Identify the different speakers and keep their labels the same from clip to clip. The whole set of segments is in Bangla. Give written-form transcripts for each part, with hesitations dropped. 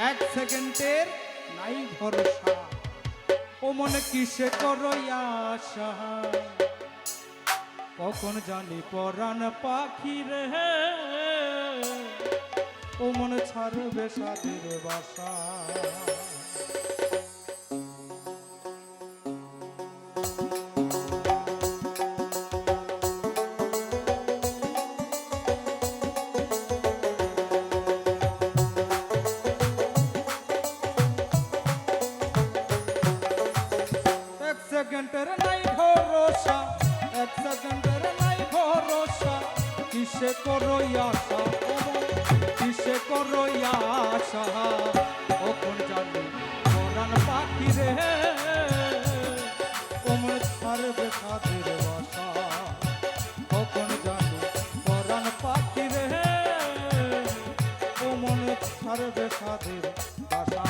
Speaker 1: এক সেকেন্ডের নাই ভরসা, ও মনে কিসে করো আশা, কখন জানি পরাণ পাখি রে, ও মনে ছাড়বে সাদের বাসা। সেকেন্ডের নাই ভরসা, এক সেকেন্ডের নাই ভরসা, কিসে করো আশা, কিসে করো আশা, কখন জানি পরাণ পাখি রে, ওমন ছাড়বে সাদের বাসা, কখন জানি পরাণ পাখি রে, ওমন ছাড়বে সাদের বাসা।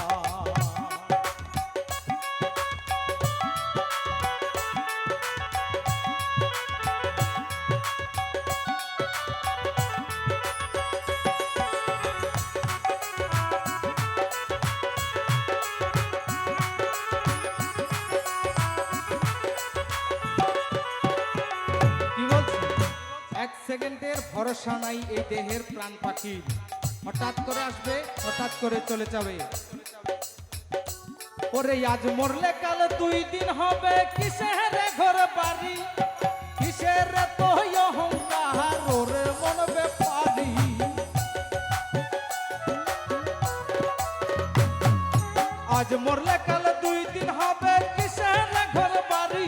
Speaker 1: এক সেকেন্ডের ভরসা নাই এই দেহের প্রাণ পাখি, হঠাৎ করে আসবে হঠাৎ করে চলে যাবে। ওরে আজ মরলে কাল 2 দিন হবে, কিসের ঘর বাড়ি, কিসের তো অহংকার, ওরে মন ব্যাপারি। আজ মরলে কাল 2 দিন হবে, কিসের ঘর বাড়ি,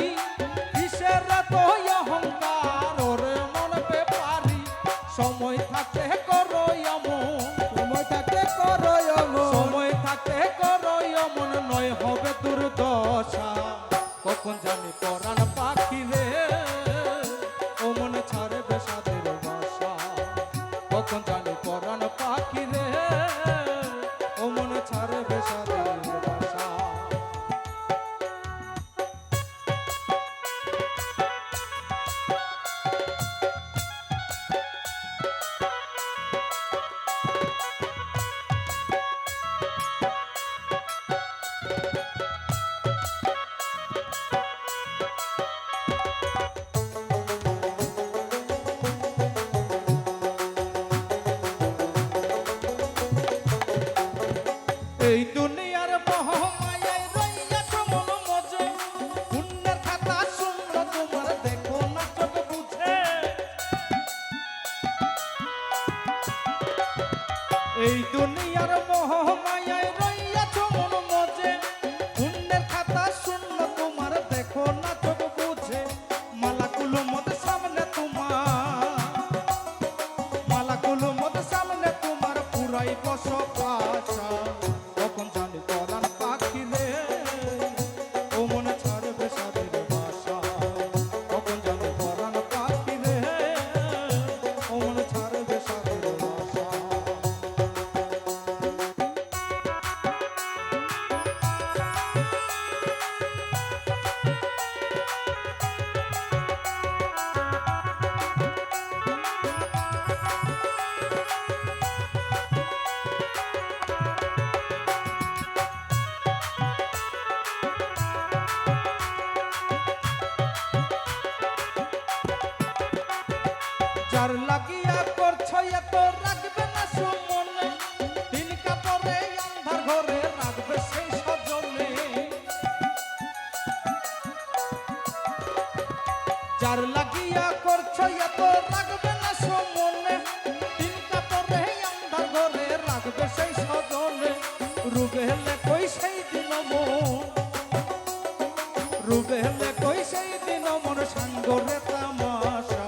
Speaker 1: কিসের তো অহংকার, ওরে সময় থাকতে করো এমন, সময় থাকতে করো এমন, সময় থাকতে করো এমন, নয় হবে দুর্দশা, কখন জানি পরাণ পাখি রে, ও মনে ছাড়বে সাদের বাসা, কখন জানি পরাণ পাখি রে, ও মনে ছাড়বে সাদের বাসা। এই দুনিয়ার মোহমায়ায় রইয়াছো মন মজে, পুণ্যের খাতা শূন্য তোমার দেখো না চোখ বুঝে। এই দুনিয়ার মোহমায়ায় রইয়াছো মন মজে, পুণ্যের খাতা শূন্য তোমার দেখো না চোখ বুঝে। মালাকুল মত সামনে তোমার, মালাকুল মত সামনে তোমার পুরাই বসো পাশা, কখন জানি পরাণ পাখি রে, ও মনে ছাড়বে সাদের বাসা, কখন জানি পরাণ পাখি রে, ও মনে ছাড়বে সাদের বাসা। যার লাগিয়া করছো এত রাখবে না সুমনে, দিন কাপড়ে আন্ধার ঘরে রাখবে সেই সজনে। যার লাগিয়া করছো এত রাখবে না সুমনে, দিন কাপড়ে আন্ধার ঘরে রাখবে সেই সজনে। রূপে হেলে কই সেই দিন মন, রূপে হেলে কই সেই দিন মন, সাঙ্গরে তামাশা,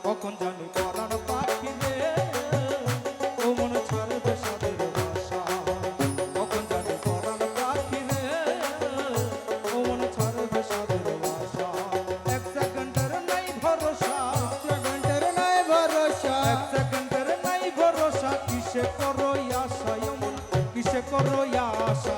Speaker 1: কখন জানি পরাণ পাখি রে, ও মন ছাড়বে সাদের বাসা, কখন জানি পরাণ পাখি রে, ও মন ছাড়বে সাদের বাসা। এক সেকেন্ডের নাই ভরসা, সেকেন্ডের নাই ভরসা, এক সেকেন্ডের নাই ভরসা, কিসে করো আশা, কিসে করো আশা।